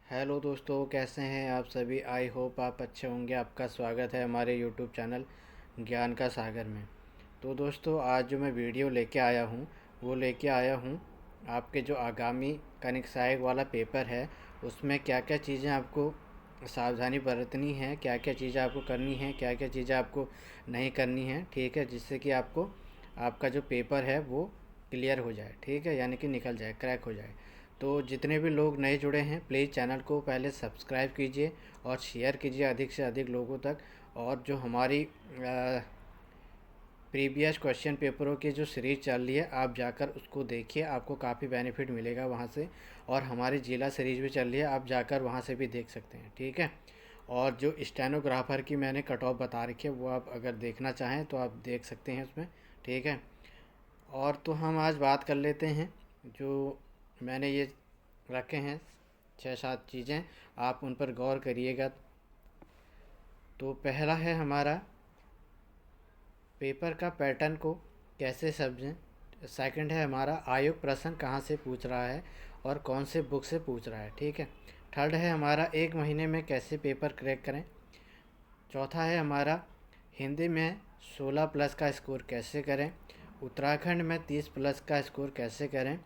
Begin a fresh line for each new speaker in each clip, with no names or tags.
Hello दोस्तों, कैसे हैं आप सभी। आई होप आप अच्छे होंगे। आपका स्वागत है हमारे यूट्यूब चैनल ज्ञान का सागर में। तो दोस्तों, आज जो मैं वीडियो लेके आया हूँ वो लेके आया हूँ आपके जो आगामी कनिक सहायक वाला पेपर है उसमें क्या क्या चीज़ें आपको सावधानी बरतनी है, क्या क्या चीज़ें आपको करनी है, क्या क्या चीज़ें आपको नहीं करनी है। ठीक है, जिससे कि आपको आपका जो पेपर है वो क्लियर हो जाए। ठीक है, यानी कि निकल जाए, क्रैक हो जाए। तो जितने भी लोग नए जुड़े हैं प्लीज़ चैनल को पहले सब्सक्राइब कीजिए और शेयर कीजिए अधिक से अधिक लोगों तक। और जो हमारी प्रीवियस क्वेश्चन पेपरों की जो सीरीज़ चल रही है आप जाकर उसको देखिए, आपको काफ़ी बेनिफिट मिलेगा वहाँ से। और हमारी जिला सीरीज़ भी चल रही है, आप जाकर वहाँ से भी देख सकते हैं। ठीक है, और जो स्टेनोग्राफर की मैंने कट ऑफ बता रखी है वो आप अगर देखना चाहें तो आप देख सकते हैं उसमें। ठीक है, और तो हम आज बात कर लेते हैं जो मैंने ये रखे हैं 6-7 चीज़ें, आप उन पर गौर करिएगा। तो पहला है हमारा पेपर का पैटर्न को कैसे समझें। सेकंड है हमारा आयोग प्रश्न कहाँ से पूछ रहा है और कौन से बुक से पूछ रहा है। ठीक है, थर्ड है हमारा एक महीने में कैसे पेपर क्रैक करें। चौथा है हमारा हिंदी में 16 प्लस का स्कोर कैसे करें। उत्तराखंड में 30 प्लस का स्कोर कैसे करें।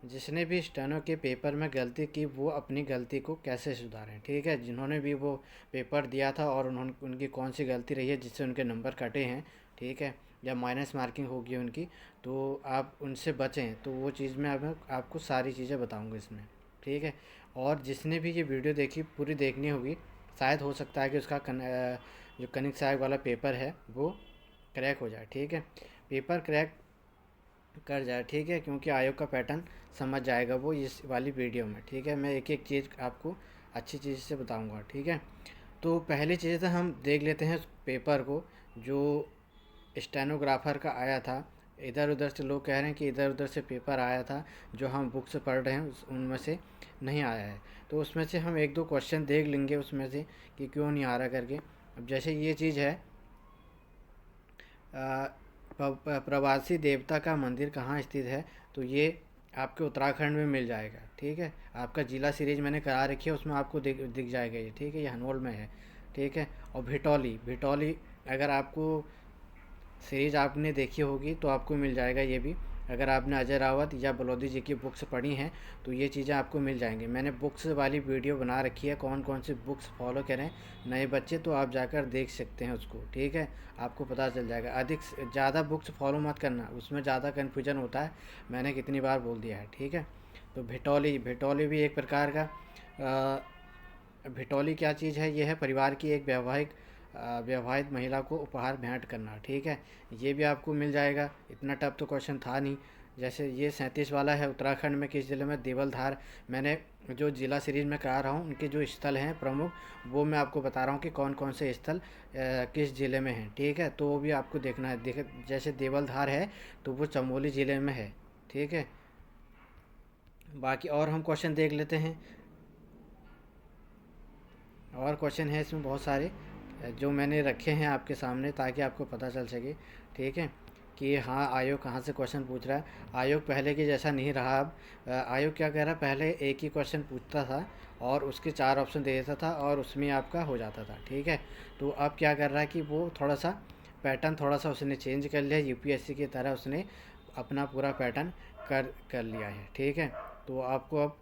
जिसने भी स्टेनो के पेपर में गलती की वो अपनी गलती को कैसे सुधारें। ठीक है, जिन्होंने भी वो पेपर दिया था और उन्होंने उनकी कौन सी गलती रही है जिससे उनके नंबर कटे हैं। ठीक है, या माइनस मार्किंग होगी उनकी, तो आप उनसे बचें। तो वो चीज़ में अब मैं आपको सारी चीज़ें बताऊँगा इसमें। ठीक है, और जिसने भी ये वीडियो देखी पूरी देखनी होगी, शायद हो सकता है कि उसका जो कनिक सहायक वाला पेपर है वो क्रैक हो जाए। ठीक है, पेपर क्रैक कर जाए। ठीक है, क्योंकि आयोग का पैटर्न समझ जाएगा वो इस वाली वीडियो में। ठीक है, मैं एक एक चीज़ आपको अच्छी चीज़ से बताऊंगा। ठीक है, तो पहली चीज़ तो हम देख लेते हैं उस पेपर को जो स्टेनोग्राफर का आया था। इधर उधर से लोग कह रहे हैं कि इधर उधर से पेपर आया था, जो हम बुक से पढ़ रहे हैं उनमें से नहीं आया है। तो उसमें से हम एक दो क्वेश्चन देख लेंगे उसमें से कि क्यों नहीं आ रहा करके। अब जैसे ये चीज़ है, प्रवासी देवता का मंदिर कहाँ स्थित है। तो ये आपके उत्तराखंड में मिल जाएगा। ठीक है, आपका जिला सीरीज मैंने करा रखी है, उसमें आपको दिख दिख जाएगा ये। ठीक है, ये हनोल में है। ठीक है, और भिटौली भिटौली अगर आपको सीरीज आपने देखी होगी तो आपको मिल जाएगा ये भी। अगर आपने अजय रावत या बलौदी जी की बुक्स पढ़ी हैं तो ये चीज़ें आपको मिल जाएंगी। मैंने बुक्स वाली वीडियो बना रखी है, कौन कौन सी बुक्स फॉलो करें नए बच्चे, तो आप जाकर देख सकते हैं उसको। ठीक है, आपको पता चल जाएगा। अधिक ज़्यादा बुक्स फॉलो मत करना, उसमें ज़्यादा कन्फ्यूजन होता है, मैंने कितनी बार बोल दिया है। ठीक है, तो भिटौली भिटौली भी एक प्रकार का भिटौली क्या चीज़ है, ये है परिवार की एक विवाहित महिला को उपहार भेंट करना। ठीक है, ये भी आपको मिल जाएगा, इतना टफ तो क्वेश्चन था नहीं। जैसे ये 37 वाला है, उत्तराखंड में किस जिले में देवलधार। मैंने जो जिला सीरीज में करा रहा हूँ उनके जो स्थल हैं प्रमुख, वो मैं आपको बता रहा हूँ कि कौन कौन से स्थल किस ज़िले में हैं। ठीक है, तो वो भी आपको देखना है। देख, जैसे देवलधार है तो वो चमोली ज़िले में है। ठीक है, बाकी और हम क्वेश्चन देख लेते हैं। और क्वेश्चन है इसमें बहुत सारे जो मैंने रखे हैं आपके सामने ताकि आपको पता चल सके। ठीक है, कि हाँ आयोग कहाँ से क्वेश्चन पूछ रहा है। आयोग पहले की जैसा नहीं रहा अब। आयोग क्या कह रहा है, पहले एक ही क्वेश्चन पूछता था और उसके 4 ऑप्शन दे देता था और उसमें आपका हो जाता था। ठीक है, तो अब क्या कर रहा है कि वो थोड़ा सा पैटर्न थोड़ा सा उसने चेंज कर लिया, यूपीएससी की तरह उसने अपना पूरा पैटर्न कर कर लिया है। ठीक है, तो आपको अब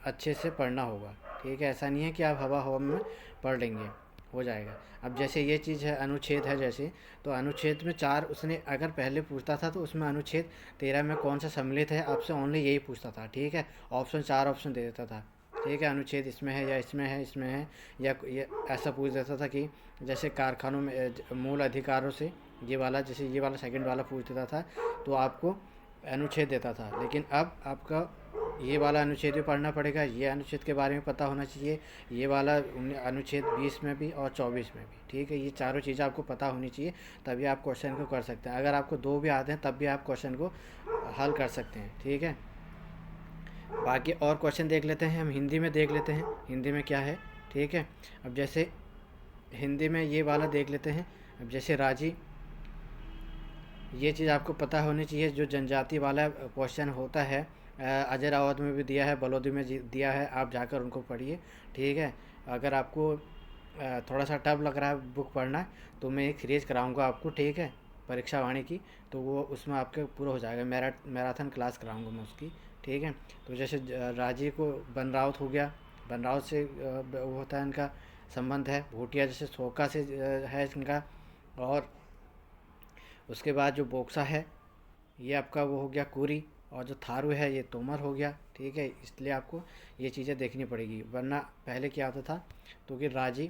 अच्छे से पढ़ना होगा। ठीक है, ऐसा नहीं है कि आप हवा हवा में पढ़ लेंगे, हो जाएगा। अब जैसे ये चीज़ है, अनुच्छेद है जैसे, तो अनुच्छेद में 4 उसने अगर पहले पूछता था तो उसमें अनुच्छेद 13 में कौन सा सम्मिलित है आपसे ओनली यही पूछता था। ठीक है, ऑप्शन 4 ऑप्शन दे देता था। ठीक है, अनुच्छेद इसमें है या इसमें है, इसमें है या ये ऐसा पूछ देता था कि जैसे कारखानों में मूल अधिकारों से ये वाला, जैसे ये वाला सेकंड वाला पूछ देता था तो आपको अनुच्छेद देता था। लेकिन अब आपका ये वाला अनुच्छेद भी पढ़ना पड़ेगा, ये अनुच्छेद के बारे में पता होना चाहिए, ये वाला अनुच्छेद 20 में भी और 24 में भी। ठीक है, ये चारों चीज़ें आपको पता होनी चाहिए, तभी आप क्वेश्चन को कर सकते हैं। अगर आपको दो भी आते हैं तब भी आप क्वेश्चन को हल कर सकते हैं। ठीक है, बाकी और क्वेश्चन देख लेते हैं हम, हिंदी में देख लेते हैं हिंदी में क्या है। ठीक है, अब जैसे हिंदी में ये वाला देख लेते हैं। अब जैसे राजी, ये चीज़ आपको पता होनी चाहिए, जो जनजाति वाला क्वेश्चन होता है अजय रावत में भी दिया है, बलौदी में दिया है, आप जाकर उनको पढ़िए, ठीक है। अगर आपको थोड़ा सा टफ लग रहा है बुक पढ़ना, तो मैं एक सीरीज़ कराऊंगा आपको, ठीक है, परीक्षा वाणी की, तो वो उसमें आपके पूरा हो जाएगा, मैराथन क्लास कराऊंगा मैं उसकी, ठीक है। तो जैसे राजीव को बन रावत हो गया, बन रावत से वो होता है इनका संबंध है। भूटिया जैसे सोका से है इनका। और उसके बाद जो बोक्सा है, ये आपका वो हो गया कुरी। और जो थारू है ये तोमर हो गया, ठीक है। इसलिए आपको ये चीज़ें देखनी पड़ेगी, वरना पहले क्या होता था, तो कि राजी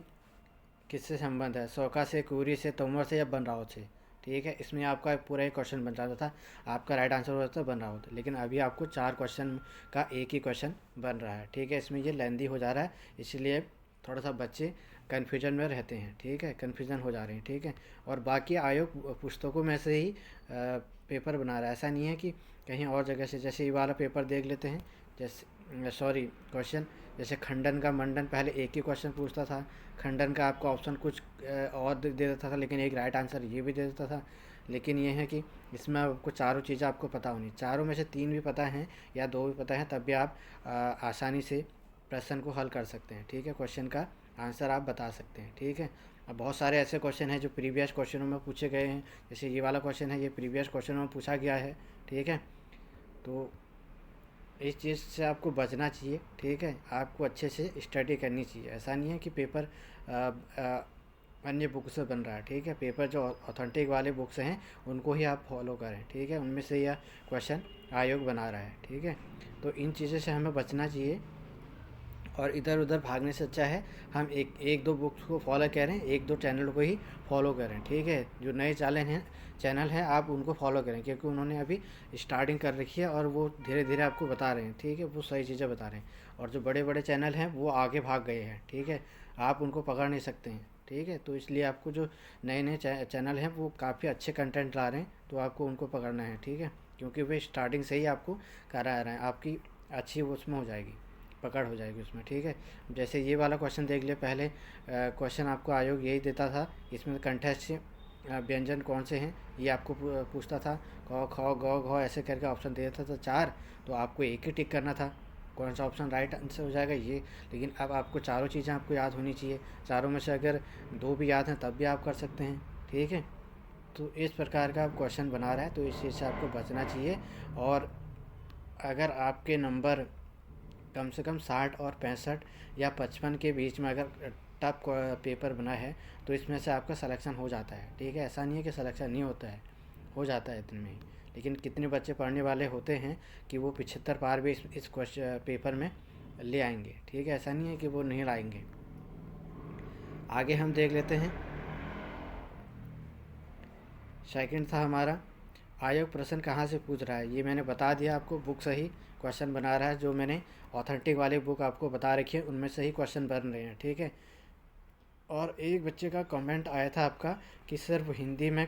किससे संबंध है, सोका से, कुरी से, तोमर से या बन रावत से, ठीक है। इसमें आपका पूरा एक क्वेश्चन बन जाता था, आपका राइट आंसर हो जाता था बन रावत। लेकिन अभी आपको 4 क्वेश्चन का एक ही क्वेश्चन बन रहा है, ठीक है। इसमें ये लेंदी हो जा रहा है, इसलिए थोड़ा सा बच्चे कन्फ्यूजन में रहते हैं, ठीक है, कन्फ्यूजन हो जा रहे हैं, ठीक है। और बाकी आयोग पुस्तकों में से ही पेपर बना रहा है, ऐसा नहीं है कि कहीं और जगह से। जैसे ये वाला पेपर देख लेते हैं, जैसे सॉरी क्वेश्चन, जैसे खंडन का मंडन पहले एक ही क्वेश्चन पूछता था, खंडन का आपको ऑप्शन कुछ और दे देता था, लेकिन एक राइट आंसर ये भी दे देता था। लेकिन ये है कि इसमें आपको चारों चीज़ें आपको पता होनी, चारों में से 3 भी पता हैं या 2 भी पता हैं, तब भी आप आसानी से प्रश्न को हल कर सकते हैं, ठीक है, क्वेश्चन का आंसर आप बता सकते हैं, ठीक है। अब बहुत सारे ऐसे क्वेश्चन हैं जो प्रीवियस क्वेश्चनों में पूछे गए हैं, जैसे ये वाला क्वेश्चन है, ये प्रीवियस क्वेश्चनों में पूछा गया है, ठीक है। तो इस चीज़ से आपको बचना चाहिए, ठीक है। आपको अच्छे से स्टडी करनी चाहिए, ऐसा नहीं है कि पेपर आ, आ, अन्य बुक से बन रहा है, ठीक है। पेपर जो ऑथेंटिक वाले बुक्स हैं उनको ही आप फॉलो करें, ठीक है, उनमें से यह क्वेश्चन आयोग बना रहा है, ठीक है। तो इन चीज़ों से हमें बचना चाहिए, और इधर उधर भागने से अच्छा है हम एक दो बुक्स को फॉलो करें, एक दो चैनल को ही फॉलो करें, ठीक है। जो नए चैनल हैं आप उनको फॉलो करें, क्योंकि उन्होंने अभी स्टार्टिंग कर रखी है और वो धीरे धीरे आपको बता रहे हैं, ठीक है, वो सही चीज़ें बता रहे हैं। और जो बड़े बड़े चैनल हैं वो आगे भाग गए हैं, ठीक है, आप उनको पकड़ नहीं सकते हैं, ठीक है। तो इसलिए आपको जो नए नए चैनल हैं वो काफ़ी अच्छे कंटेंट ला रहे हैं, तो आपको उनको पकड़ना है, ठीक है, क्योंकि वे स्टार्टिंग से ही आपको करा रहे हैं, आपकी अच्छी उसमें हो जाएगी, पकड़ हो जाएगी उसमें, ठीक है। जैसे ये वाला क्वेश्चन देख लिया, पहले क्वेश्चन आपको आयोग यही देता था, इसमें कंटेस्ट व्यंजन कौन से हैं ये आपको पूछता था, क ख ग घ ऐसे करके ऑप्शन दे देता था 4, तो आपको एक ही टिक करना था, कौन सा ऑप्शन राइट आंसर हो जाएगा ये। लेकिन अब आपको चारों चीज़ें आपको याद होनी चाहिए, चारों में से अगर 2 भी याद हैं तब भी आप कर सकते हैं, ठीक है। तो इस प्रकार का आप क्वेश्चन बना रहा है, तो इस चीज़ से आपको बचना चाहिए। और अगर आपके नंबर कम से कम 60 और 65 या 55 के बीच में अगर टफ पेपर बना है, तो इसमें से आपका सिलेक्शन हो जाता है, ठीक है। ऐसा नहीं है कि सिलेक्शन नहीं होता है, हो जाता है इतने में ही। लेकिन कितने बच्चे पढ़ने वाले होते हैं कि वो 75 पार भी इस क्वेश्चन पेपर में ले आएंगे, ठीक है, ऐसा नहीं है कि वो नहीं लाएंगे। आगे हम देख लेते हैं, सेकंड था हमारा, आयोग प्रश्न कहाँ से पूछ रहा है। ये मैंने बता दिया आपको, बुक से ही क्वेश्चन बना रहा है, जो मैंने ऑथेंटिक वाली बुक आपको बता रखी है उनमें से ही क्वेश्चन बन रहे हैं, ठीक है। और एक बच्चे का कमेंट आया था आपका कि सिर्फ हिंदी में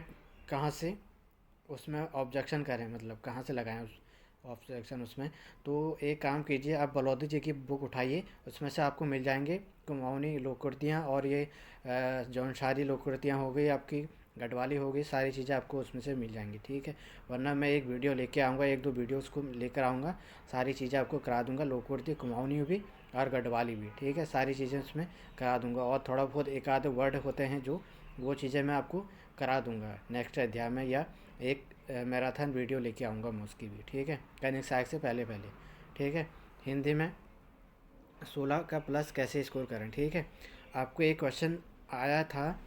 कहाँ से उसमें ऑब्जेक्शन करें, मतलब कहाँ से लगाएं उस ऑब्जेक्शन उसमें। तो एक काम कीजिए, आप बलौदी जी की बुक उठाइए, उसमें से आपको मिल जाएंगे कुमाऊनी लोककृतियाँ, और ये जौनसारी लोककृतियाँ हो गई आपकी, गढ़वाली हो गई, सारी चीज़ें आपको उसमें से मिल जाएंगी, ठीक है। वरना मैं एक वीडियो लेके आऊँगा, एक दो वीडियोस को लेकर आऊँगा, सारी चीज़ें आपको करा दूँगा, लोककृति कुमाऊनी भी और गढ़वाली भी, ठीक है, सारी चीज़ें उसमें करा दूँगा। और थोड़ा बहुत एक आधे वर्ड होते हैं जो, वो चीज़ें मैं आपको करा दूँगा नेक्स्ट अध्याय में, या एक मैराथन वीडियो लेके आऊँगा मैं उसकी भी, ठीक है, कनिक साइक से पहले पहले, ठीक है। हिंदी में 16 का प्लस कैसे स्कोर करें, ठीक है। आपको एक क्वेश्चन आया था,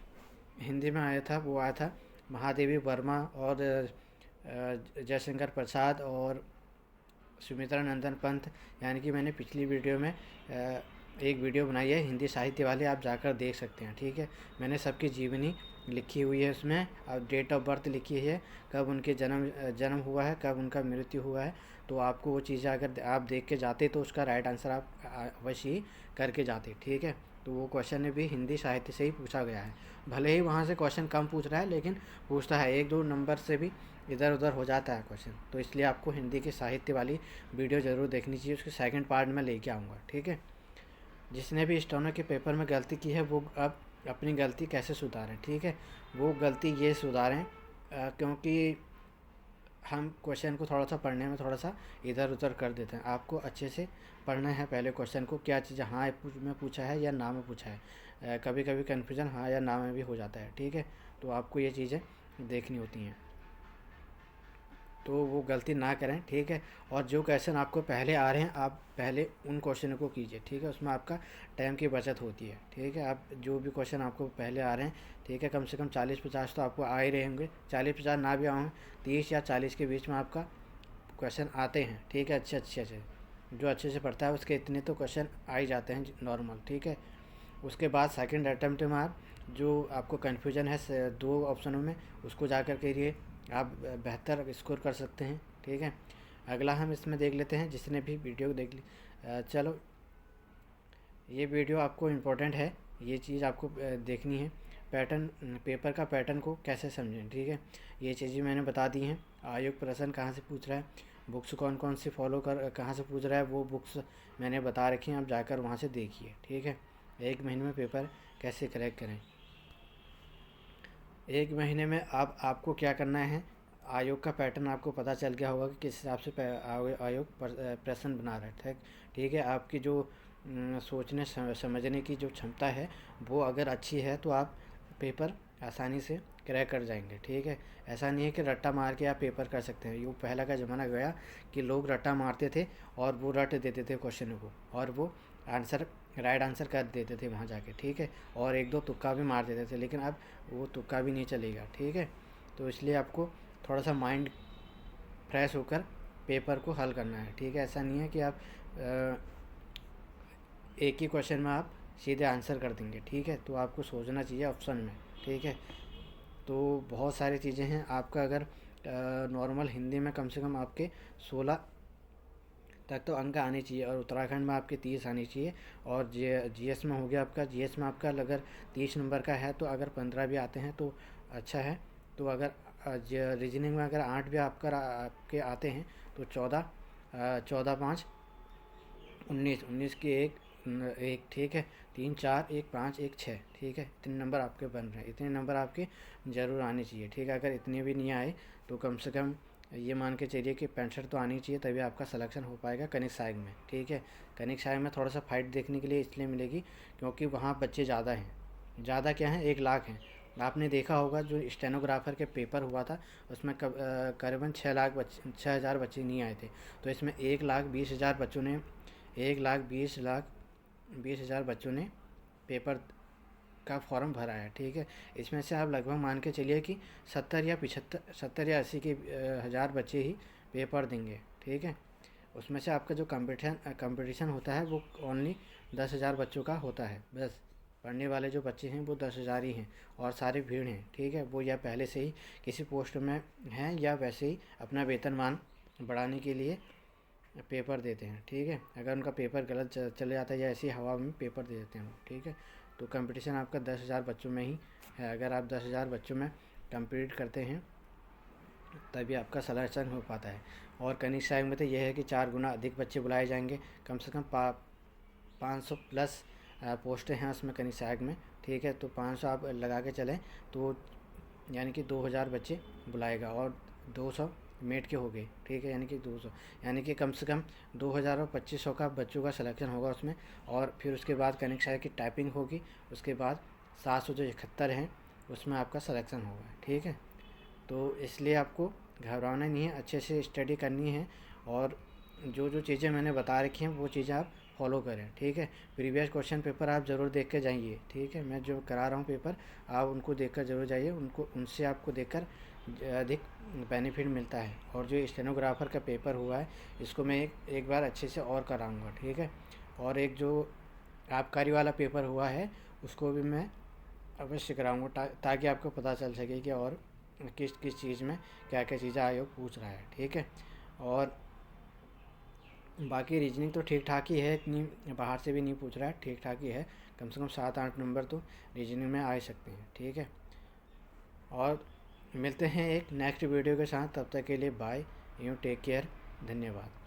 हिंदी में आया था, वो आया था महादेवी वर्मा और जयशंकर प्रसाद और सुमित्रा नंदन पंत, यानी कि मैंने पिछली वीडियो में एक वीडियो बनाई है हिंदी साहित्य वाले, आप जाकर देख सकते हैं, ठीक है। मैंने सबकी जीवनी लिखी हुई है उसमें, और डेट ऑफ बर्थ लिखी है, कब उनके जन्म हुआ है, कब उनका मृत्यु हुआ है। तो आपको वो चीज़ें अगर आप देख के जाते तो उसका राइट आंसर आप अवश्य ही करके जाते, ठीक है। तो वो क्वेश्चन भी हिंदी साहित्य से ही पूछा गया है, भले ही वहाँ से क्वेश्चन कम पूछ रहा है, लेकिन पूछता है, 1-2 नंबर से भी इधर उधर हो जाता है क्वेश्चन। तो इसलिए आपको हिंदी की साहित्य वाली वीडियो ज़रूर देखनी चाहिए, उसके सेकंड पार्ट में लेके आऊँगा, ठीक है। जिसने भी स्टेनो के पेपर में गलती की है वो अब अपनी गलती कैसे सुधारें, ठीक है। वो गलती ये सुधारें क्योंकि हम क्वेश्चन को थोड़ा सा पढ़ने में थोड़ा सा इधर उधर कर देते हैं। आपको अच्छे से पढ़ना है पहले क्वेश्चन को, क्या चीज़ हाँ में पूछा है या ना में पूछा है। कभी कभी कन्फ्यूज़न हाँ या ना में भी हो जाता है, ठीक है। तो आपको ये चीज़ें देखनी होती हैं, तो वो गलती ना करें, ठीक है। और जो क्वेश्चन आपको पहले आ रहे हैं आप पहले उन क्वेश्चनों को कीजिए, ठीक है। उसमें आपका टाइम की बचत होती है, ठीक है। आप जो भी क्वेश्चन आपको पहले आ रहे हैं, ठीक है, कम से कम 40-50 तो आपको आ ही रहे होंगे। 40-50 ना भी आए, 30 या 40 के बीच में आपका क्वेश्चन आते हैं, ठीक है। अच्छे जो अच्छे से पढ़ता है उसके इतने तो क्वेश्चन आ ही जाते हैं नॉर्मल, ठीक है। उसके बाद सेकंड अटेम्प्ट में आप जो आपको कन्फ्यूजन है 2 ऑप्शनों में, उसको जा कर के लिए आप बेहतर स्कोर कर सकते हैं, ठीक है। अगला हम इसमें देख लेते हैं, जिसने भी वीडियो देख ली। चलो, ये वीडियो आपको इम्पोर्टेंट है, ये चीज़ आपको देखनी है। पैटर्न, पेपर का पैटर्न को कैसे समझें, ठीक है। ये चीज़ें मैंने बता दी हैं। आयोग प्रश्न कहाँ से पूछ रहा है, बुक्स कौन कौन सी फॉलो कर कहाँ से पूछ रहा है, वो बुक्स मैंने बता रखी हैं, आप जाकर वहाँ से देखिए, ठीक है। 1 महीने में पेपर कैसे क्रैक करें। 1 महीने में आपको क्या करना है, आयोग का पैटर्न आपको पता चल गया होगा कि किस हिसाब से आयोग प्रश्न बना रहा है, ठीक है। आपकी जो सोचने समझने की जो क्षमता है वो अगर अच्छी है तो आप पेपर आसानी से क्रैक कर जाएंगे, ठीक है। ऐसा नहीं है कि रट्टा मार के आप पेपर कर सकते हैं। ये पहला का ज़माना गया कि लोग रट्टा मारते थे और वो रट देते थे क्वेश्चन को, और वो आंसर राइट आंसर कर देते थे वहाँ जाके, ठीक है। और 1-2 तुक्का भी मार देते थे, लेकिन अब वो तुक्का भी नहीं चलेगा, ठीक है। तो इसलिए आपको थोड़ा सा माइंड फ्रेश होकर पेपर को हल करना है, ठीक है। ऐसा नहीं है कि आप एक ही क्वेश्चन में आप सीधे आंसर कर देंगे, ठीक है। तो आपको सोचना चाहिए ऑप्शन में, ठीक है। तो बहुत सारी चीज़ें हैं। आपका अगर नॉर्मल हिंदी में कम से कम आपके 16 तक तो अंक आने चाहिए, और उत्तराखंड में आपके 30 आने चाहिए। और जीएस में हो गया आपका, जीएस में आपका अगर 30 नंबर का है तो अगर 15 भी आते हैं तो अच्छा है। तो अगर रीजनिंग में अगर 8 भी आपके आते हैं तो 14 14 5 19 की एक ठीक है। 3 4 1 5 1 6, ठीक है। इतने नंबर आपके बन रहे हैं, इतने नंबर आपके ज़रूर आने चाहिए, ठीक है। अगर इतने भी नहीं आए तो कम से कम ये मान के चलिए कि 65 तो आनी चाहिए, तभी आपका सिलेक्शन हो पाएगा कनिक साइग में, ठीक है। कनिक साइग में थोड़ा सा फाइट देखने के लिए इसलिए मिलेगी क्योंकि वहाँ बच्चे ज़्यादा हैं। ज़्यादा क्या हैं, 1 लाख हैं। आपने देखा होगा जो स्टेनोग्राफर के पेपर हुआ था उसमें करीबन 6 हज़ार बच्चे नहीं आए थे। तो इसमें 1,20,000 बच्चों ने 1,20,000 बच्चों ने पेपर का फॉर्म भरा है, ठीक है। इसमें से आप लगभग मान के चलिए कि 70 या 80 के हज़ार बच्चे ही पेपर देंगे, ठीक है। उसमें से आपका जो कंपटीशन होता है वो ओनली 10,000 बच्चों का होता है, बस। पढ़ने वाले जो बच्चे हैं वो 10,000 ही हैं, और सारे भीड़ हैं, ठीक है। वो या पहले से ही किसी पोस्ट में हैं या वैसे ही अपना वेतनमान बढ़ाने के लिए पेपर देते हैं, ठीक है। अगर उनका पेपर गलत चले जाता है या ऐसी हवा में पेपर दे देते हैं वो, ठीक है। तो कंपटीशन आपका 10,000 बच्चों में ही है। अगर आप 10,000 बच्चों में कम्पीट करते हैं तभी आपका सिलेक्शन हो पाता है। और कनिष्ठ साइग में तो यह है कि 4 गुना अधिक बच्चे बुलाए जाएंगे, कम से कम 500 प्लस पोस्टें हैं उसमें कनिष्ठ साइग में, ठीक है। तो 500 आप लगा के चलें तो यानी कि 2,000 बच्चे बुलाएगा, और 200 मेट के हो गए, ठीक है। यानी कि 200, यानी कि कम से कम 2,000 और 2,500 का बच्चों का सिलेक्शन होगा उसमें। और फिर उसके बाद कनिष्ठ साइग की टाइपिंग होगी, उसके बाद 771 हैं उसमें आपका सिलेक्शन होगा, ठीक है। तो इसलिए आपको घबराना नहीं है, अच्छे से स्टडी करनी है, और जो जो चीज़ें मैंने बता रखी हैं वो चीज़ें आप फॉलो करें, ठीक है। प्रीवियस क्वेश्चन पेपर आप ज़रूर देख के जाइए, ठीक है। मैं जो करा रहा हूँ पेपर, आप उनको देख कर ज़रूर जाइए, उनसे आपको देखकर अधिक बेनिफिट मिलता है। और जो स्टेनोग्राफर का पेपर हुआ है इसको मैं एक बार अच्छे से और कराऊँगा, ठीक है। और एक जो आबकारी वाला पेपर हुआ है उसको भी मैं अवश्य कराऊँगा, ताकि आपको पता चल सके कि और किस किस चीज़ में क्या क्या चीज़ें आयोग पूछ रहा है, ठीक है। और बाकी रीजनिंग तो ठीक ठाक ही है, इतनी बाहर से भी नहीं पूछ रहा है, ठीक ठाक ही है। कम से कम 7-8 नंबर तो रीजनिंग में आ ही सकते हैं, ठीक है। और मिलते हैं एक नेक्स्ट वीडियो के साथ, तब तक के लिए बाय, यू टेक केयर, धन्यवाद।